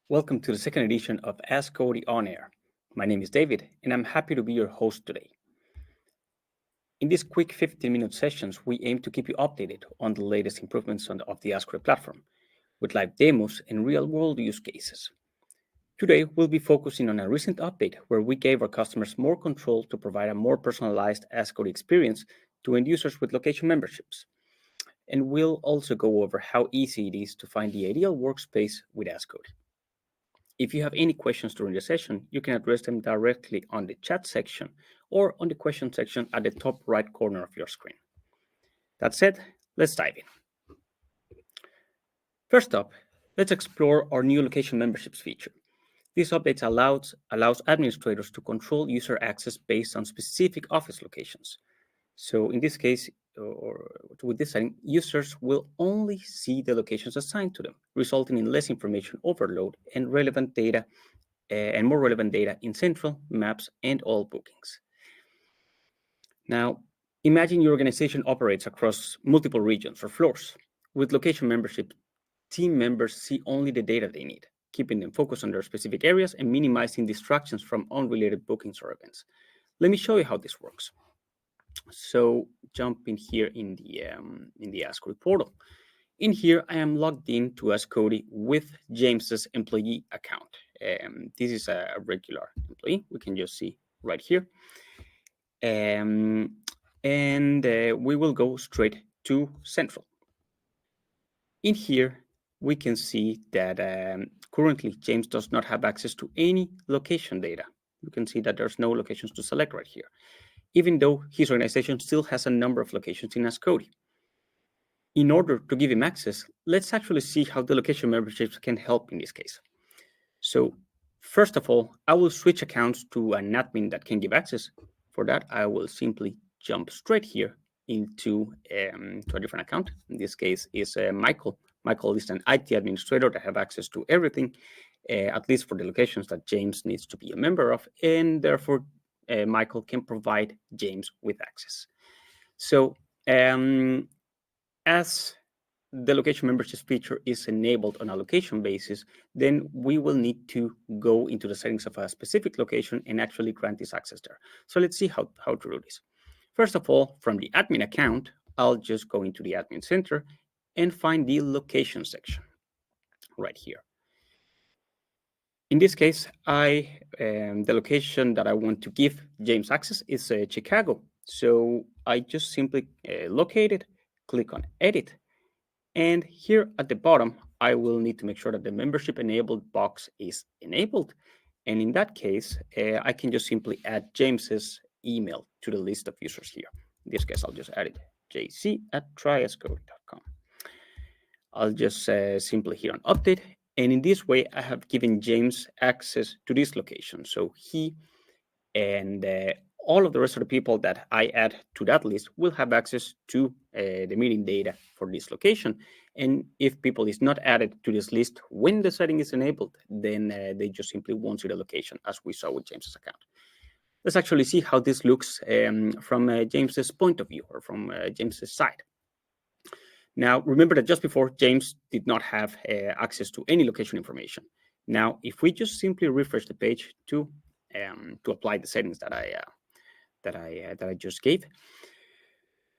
Welcome to the second edition of AskCody On Air. My name is David, and I'm happy to be your host today. In these quick 15-minute sessions, we aim to keep you updated on the latest improvements of the AskCody platform, with live demos and real-world use cases. Today, we'll be focusing on a recent update where we gave our customers more control to provide a more personalized AskCody experience to end users with location memberships. And we'll also go over how easy it is to find the ideal workspace with AskCody. If you have any questions during the session, you can address them directly on the chat section or on the question section at the top right corner of your screen. That said, let's dive in. First up, let's explore our new location memberships feature. This update allows administrators to control user access based on specific office locations. So in this case, or with this setting, users will only see the locations assigned to them, resulting in less information overload and more relevant data in Central, Maps, and all bookings. Now, imagine your organization operates across multiple regions or floors. With location membership, team members see only the data they need, keeping them focused on their specific areas and minimizing distractions from unrelated bookings or events. Let me show you how this works. So jump in here in the AskCody portal. In here, I am logged in to AskCody with James's employee account. This is a regular employee. We can just see right here. We will go straight to Central. In here, we can see that currently James does not have access to any location data. You can see that there's no locations to select right here, even though his organization still has a number of locations in AskCody. In order to give him access, let's actually see how the location memberships can help in this case. So first of all, I will switch accounts to an admin that can give access. For that, I will simply jump straight here into to a different account. In this case is Michael. Michael is an IT administrator that have access to everything, at least for the locations that James needs to be a member of, and therefore Michael can provide James with access. So as the location memberships feature is enabled on a location basis, then we will need to go into the settings of a specific location and actually grant this access there. So let's see how to do this. First of all, from the admin account, I'll just go into the admin center and find the location section right here. In this case, the location that I want to give James access is Chicago. So I just simply locate it, click on edit. And here at the bottom, I will need to make sure that the membership enabled box is enabled. And in that case, I can just simply add James's email to the list of users here. In this case, I'll just add it, jc@tryascody.com. I'll just simply here on update. And in this way, I have given James access to this location. So he and all of the rest of the people that I add to that list will have access to the meeting data for this location. And if people is not added to this list when the setting is enabled, then they just simply won't see the location, as we saw with James's account. Let's actually see how this looks from James's point of view, or from James's side. Now, remember that just before, James did not have access to any location information. Now, if we just simply refresh the page to apply the settings that I just gave,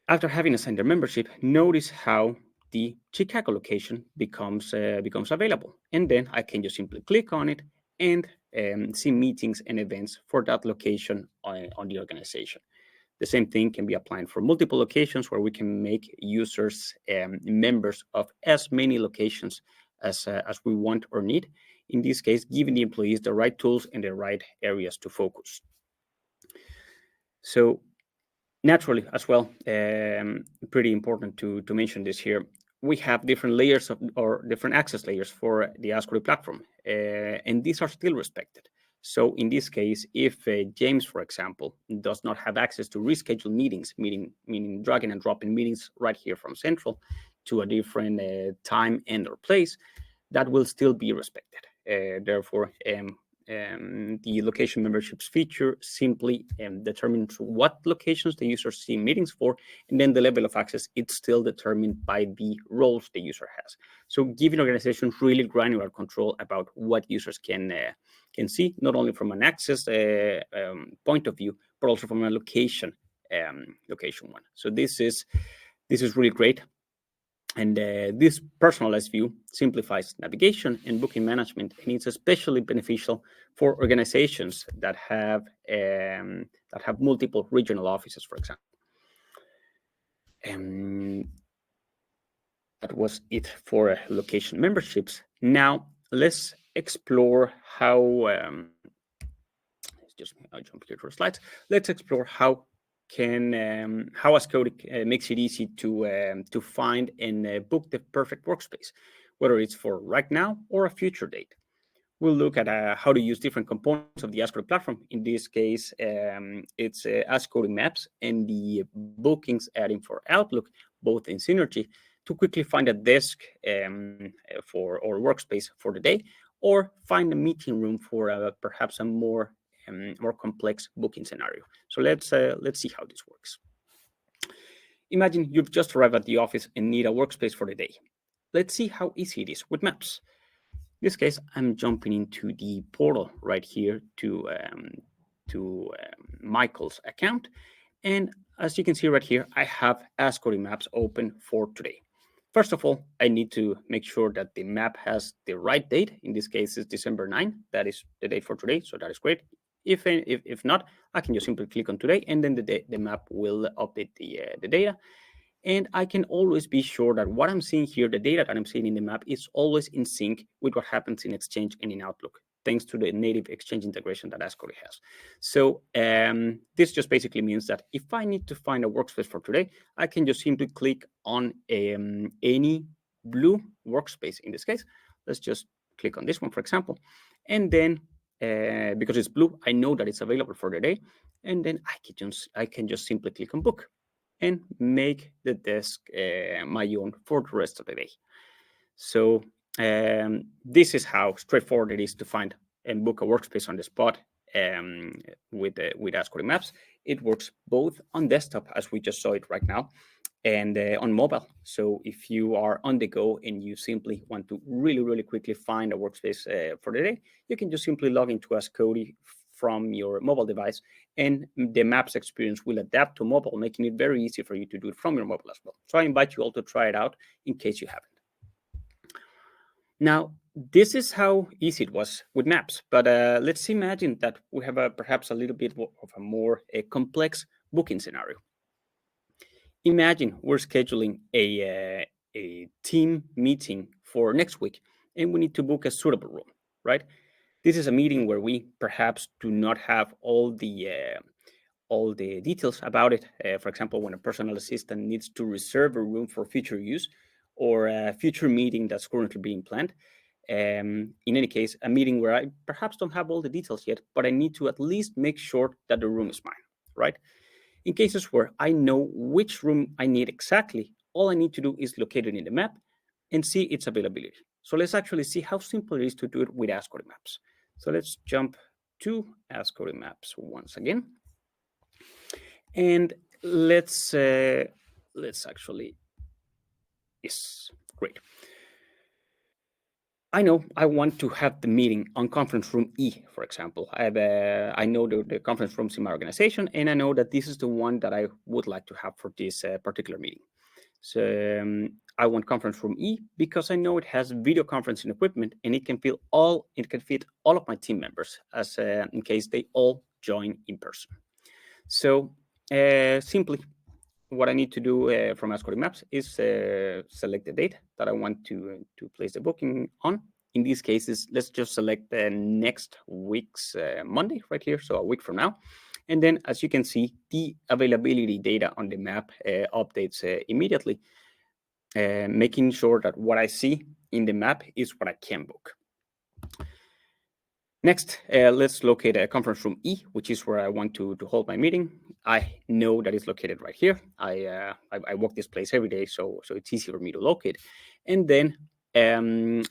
after having assigned their membership, notice how the Chicago location becomes available, and then I can just simply click on it and see meetings and events for that location on the organization. The same thing can be applied for multiple locations, where we can make users members of as many locations as we want or need. In this case, giving the employees the right tools and the right areas to focus. So naturally, as well, pretty important to mention this here, we have different layers or different access layers for the AskCody platform, and these are still respected. So in this case, if James, for example, does not have access to reschedule meetings, meaning dragging and dropping meetings right here from Central to a different time and or place, that will still be respected. Therefore, the location memberships feature simply determines what locations the user see meetings for, and then the level of access it's still determined by the roles the user has. So giving organizations really granular control about what users can see, not only from an access point of view, but also from a location one. So this is really great. And this personalized view simplifies navigation and booking management, and it's especially beneficial for organizations that have multiple regional offices, for example. That was it for location memberships. Now let's explore how. I'll jump here to the slides. Let's explore how AskCody makes it easy to find and book the perfect workspace, whether it's for right now or a future date. We'll look at how to use different components of the AskCody platform. In this case, it's AskCody Maps and the bookings add-in for Outlook, both in Synergy, to quickly find a desk or workspace for the day, or find a meeting room for perhaps a more complex booking scenario. So let's see how this works. Imagine you've just arrived at the office and need a workspace for the day. Let's see how easy it is with Maps. In this case, I'm jumping into the portal right here to Michael's account. And as you can see right here, I have AskCody Maps open for today. First of all, I need to make sure that the map has the right date. In this case, it's December 9. That is the date for today, so that is great. If not, I can just simply click on today, and then the map will update the data. And I can always be sure that what I'm seeing here, the data that I'm seeing in the map, is always in sync with what happens in Exchange and in Outlook, thanks to the native Exchange integration that AskCody has. So this just basically means that if I need to find a workspace for today, I can just simply click on any blue workspace. In this case, let's just click on this one, for example. And then because it's blue, I know that it's available for the day. And then I can just simply click on book and make the desk my own for the rest of the day. So this is how straightforward it is to find and book a workspace on the spot with AskCody Maps. It works both on desktop, as we just saw it right now, and on mobile. So if you are on the go and you simply want to really, really quickly find a workspace for the day, you can just simply log into AskCody from your mobile device, and the Maps experience will adapt to mobile, making it very easy for you to do it from your mobile as well. So I invite you all to try it out in case you haven't. Now, this is how easy it was with Maps, but let's imagine that we have perhaps a little bit of a more complex booking scenario. Imagine we're scheduling a team meeting for next week, and we need to book a suitable room, right? This is a meeting where we perhaps do not have all the details about it. For example, when a personal assistant needs to reserve a room for future use or a future meeting that's currently being planned. In any case, a meeting where I perhaps don't have all the details yet, but I need to at least make sure that the room is mine, right? In cases where I know which room I need exactly, all I need to do is locate it in the map and see its availability. So let's actually see how simple it is to do it with AskCody Maps. So let's jump to AskCody Maps once again. And let's actually, yes, great. I know I want to have the meeting on conference room E, for example. I know the conference rooms in my organization, and I know that this is the one that I would like to have for this particular meeting. So I want conference room E because I know it has video conferencing equipment, and it can fit all of my team members as in case they all join in person. So simply, what I need to do from AskCody Maps is select the date that I want to place the booking on. In these cases, let's just select the next week's Monday right here, so a week from now. And then, as you can see, the availability data on the map updates immediately, making sure that what I see in the map is what I can book. Next, let's locate a conference room E, which is where I want to hold my meeting. I know that it's located right here. I walk this place every day, so it's easy for me to locate. And then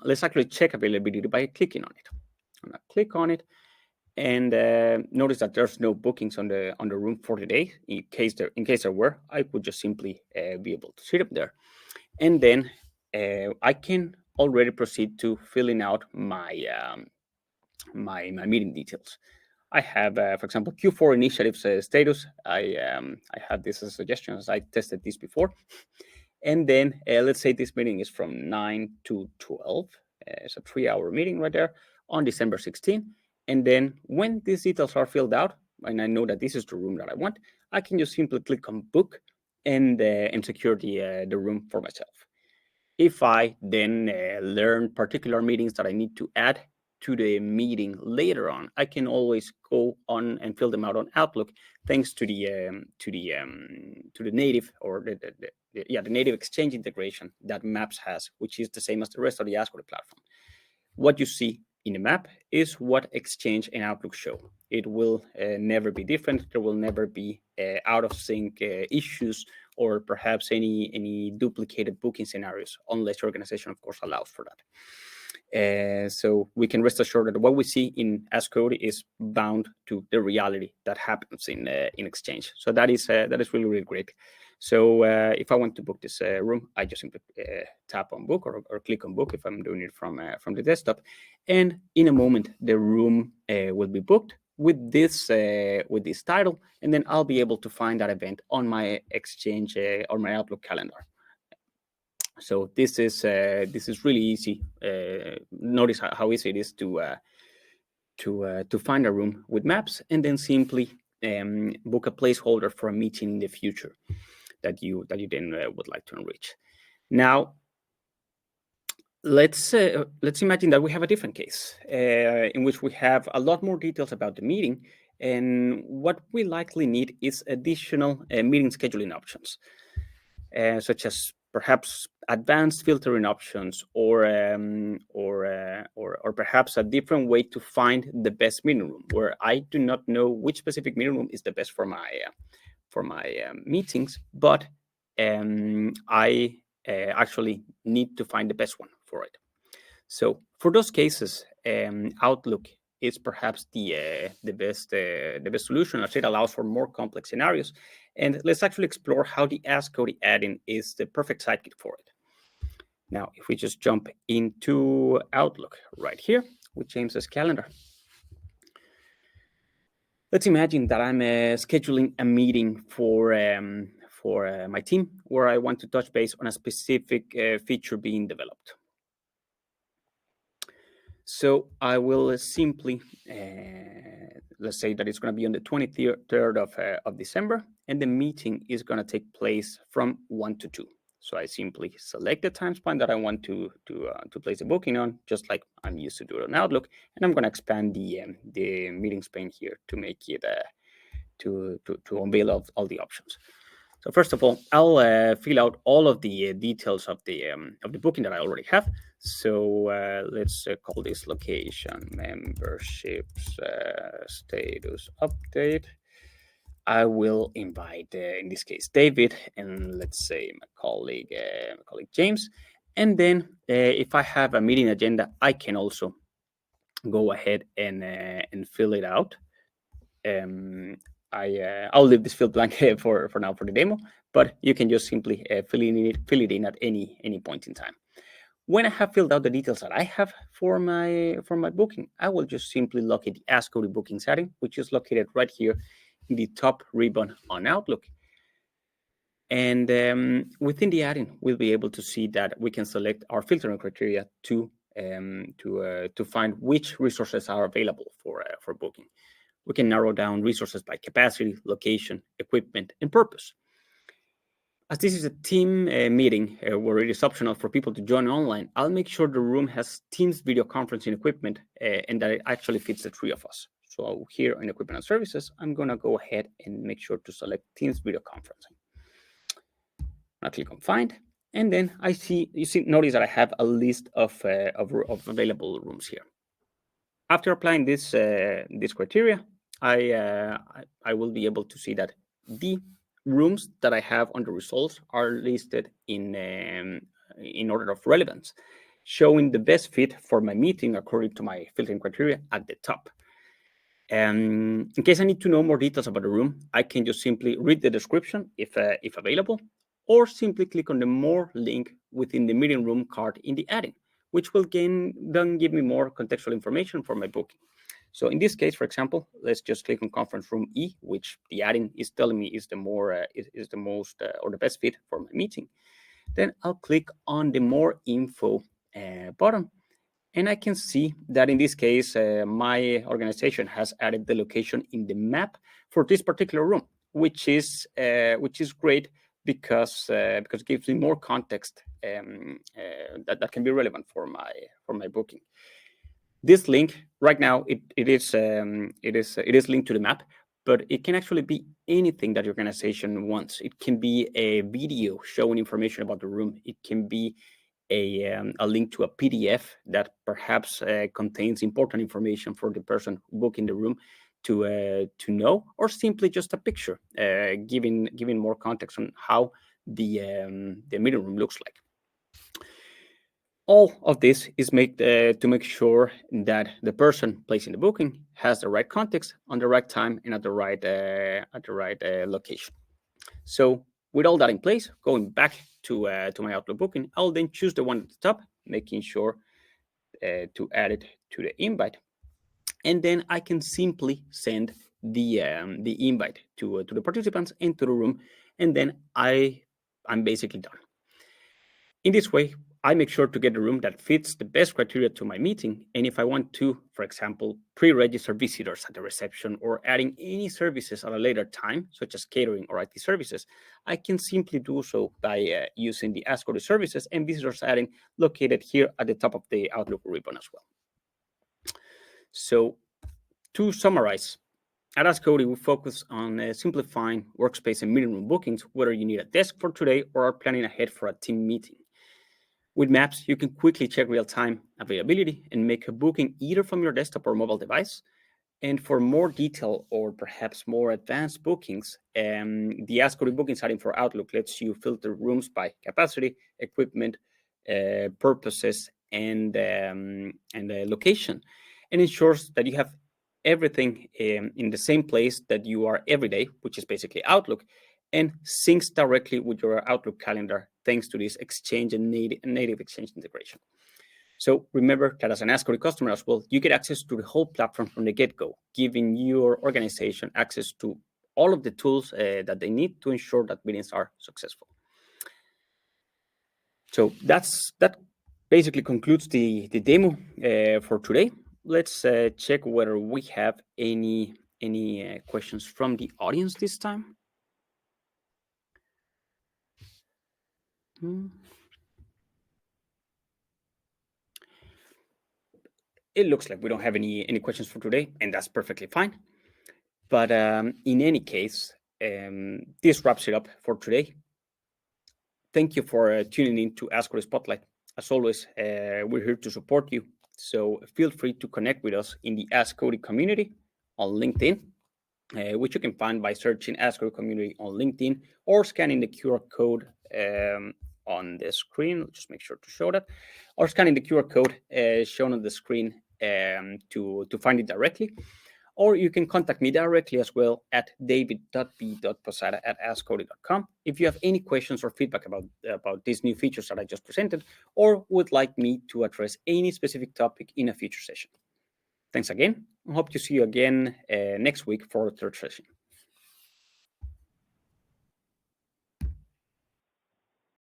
let's actually check availability by clicking on it. I'm gonna click on it, And notice that there's no bookings on the room for today. In case there were, I would just simply be able to see them there. And then I can already proceed to filling out my my meeting details. I have, for example, Q4 initiatives status. I have this as a suggestion as I tested this before. And then let's say this meeting is from 9 to 12. It's a 3-hour meeting right there on December 16. And then when these details are filled out, and I know that this is the room that I want, I can just simply click on book and secure the room for myself. If I then learn particular meetings that I need to add to the meeting later on, I can always go on and fill them out on Outlook, thanks to the native or the native Exchange integration that Maps has, which is the same as the rest of the AskCody platform. What you see in the map is what Exchange and Outlook show. It will never be different. There will never be out of sync issues or perhaps any duplicated booking scenarios, unless your organization, of course, allows for that. So we can rest assured that what we see in AskCody is bound to the reality that happens in Exchange. So that is really, really great. So if I want to book this room, I just simply tap on book or click on book if I'm doing it from the desktop, and in a moment the room will be booked with this title, and then I'll be able to find that event on my Exchange or my Outlook calendar. So this is really easy. Notice how easy it is to find a room with Maps, and then simply book a placeholder for a meeting in the future that you then would like to enrich. Now, let's imagine that we have a different case in which we have a lot more details about the meeting, and what we likely need is additional meeting scheduling options, such as perhaps advanced filtering options, or perhaps a different way to find the best meeting room, where I do not know which specific meeting room is the best for my meetings, but I actually need to find the best one for it. So for those cases, Outlook is perhaps the best solution, as it allows for more complex scenarios. And let's actually explore how the AskCody add-in is the perfect sidekick for it. Now, if we just jump into Outlook right here with James's calendar, let's imagine that I'm scheduling a meeting for my team, where I want to touch base on a specific feature being developed. So I will simply, let's say that it's going to be on the 23rd of December, and the meeting is going to take place from 1 to 2. So I simply select the time span that I want to place a booking on, just like I'm used to do it on Outlook, and I'm going to expand the meeting span here to make it to unveil all the options. So first of all, I'll fill out all of the details of the booking that I already have. So let's call this location memberships status update. I will invite, in this case, David, and let's say my colleague James. And then if I have a meeting agenda, I can also go ahead and fill it out. I'll leave this field blank for now for the demo, but you can just simply fill it in at any point in time. When I have filled out the details that I have for my booking, I will just simply locate the AskCody booking setting, which is located right here in the top ribbon on Outlook. And within the add-in, we'll be able to see that we can select our filtering criteria to find which resources are available for booking. We can narrow down resources by capacity, location, equipment, and purpose. As this is a team meeting where it is optional for people to join online, I'll make sure the room has Teams video conferencing equipment and that it actually fits the three of us. So here in Equipment and Services, I'm going to go ahead and make sure to select Teams video conferencing. I'll click on Find, and then notice that I have a list of available rooms here. After applying this criteria, I will be able to see that the rooms that I have on the results are listed in order of relevance, showing the best fit for my meeting according to my filtering criteria at the top. In case I need to know more details about the room, I can just simply read the description if available, or simply click on the More link within the meeting room card in the add-in, which will then give me more contextual information for my booking. So in this case, for example, let's just click on Conference Room E, which the add-in is telling me is the most or the best fit for my meeting. Then I'll click on the More Info button, and I can see that in this case, my organization has added the location in the map for this particular room, which is great because it gives me more context that can be relevant for my booking. This link right now it is linked to the map, but it can actually be anything that your organization wants. It can be a video showing information about the room. It can be a link to a PDF that perhaps contains important information for the person booking the room to know, or simply just a picture giving more context on how the meeting room looks like. All of this is to make sure that the person placing the booking has the right context on the right time and at the right location. So with all that in place, going back to my Outlook booking, I'll then choose the one at the top, making sure to add it to the invite, and then I can simply send the invite to the participants into the room, and then I'm basically done. In this way, I make sure to get a room that fits the best criteria to my meeting. And if I want to, for example, pre-register visitors at the reception or adding any services at a later time, such as catering or IT services, I can simply do so by using the AskCody services and visitors adding located here at the top of the Outlook ribbon as well. So to summarize, at AskCody, we focus on simplifying workspace and meeting room bookings, whether you need a desk for today or are planning ahead for a team meeting. With Maps, you can quickly check real-time availability and make a booking either from your desktop or mobile device. And for more detail or perhaps more advanced bookings, the AskCody booking setting for Outlook lets you filter rooms by capacity, equipment, purposes, and location, and ensures that you have everything in the same place that you are every day, which is basically Outlook, and syncs directly with your Outlook calendar thanks to this Exchange and native Exchange integration. So remember that as an AskCody customer as well, you get access to the whole platform from the get-go, giving your organization access to all of the tools that they need to ensure that meetings are successful. So that basically concludes the demo for today. Let's check whether we have any questions from the audience this time. It looks like we don't have any questions for today, and that's perfectly fine. But in any case, this wraps it up for today. Thank you for tuning in to AskCody Spotlight. As always, we're here to support you. So feel free to connect with us in the AskCody community on LinkedIn, which you can find by searching AskCody community on LinkedIn or scanning the QR code on the screen. Just make sure to show that, or scanning the QR code shown on the screen to find it directly. Or you can contact me directly as well at david.b.posada@askcody.com if you have any questions or feedback about these new features that I just presented, or would like me to address any specific topic in a future session. Thanks again. I hope to see you again next week for a third session.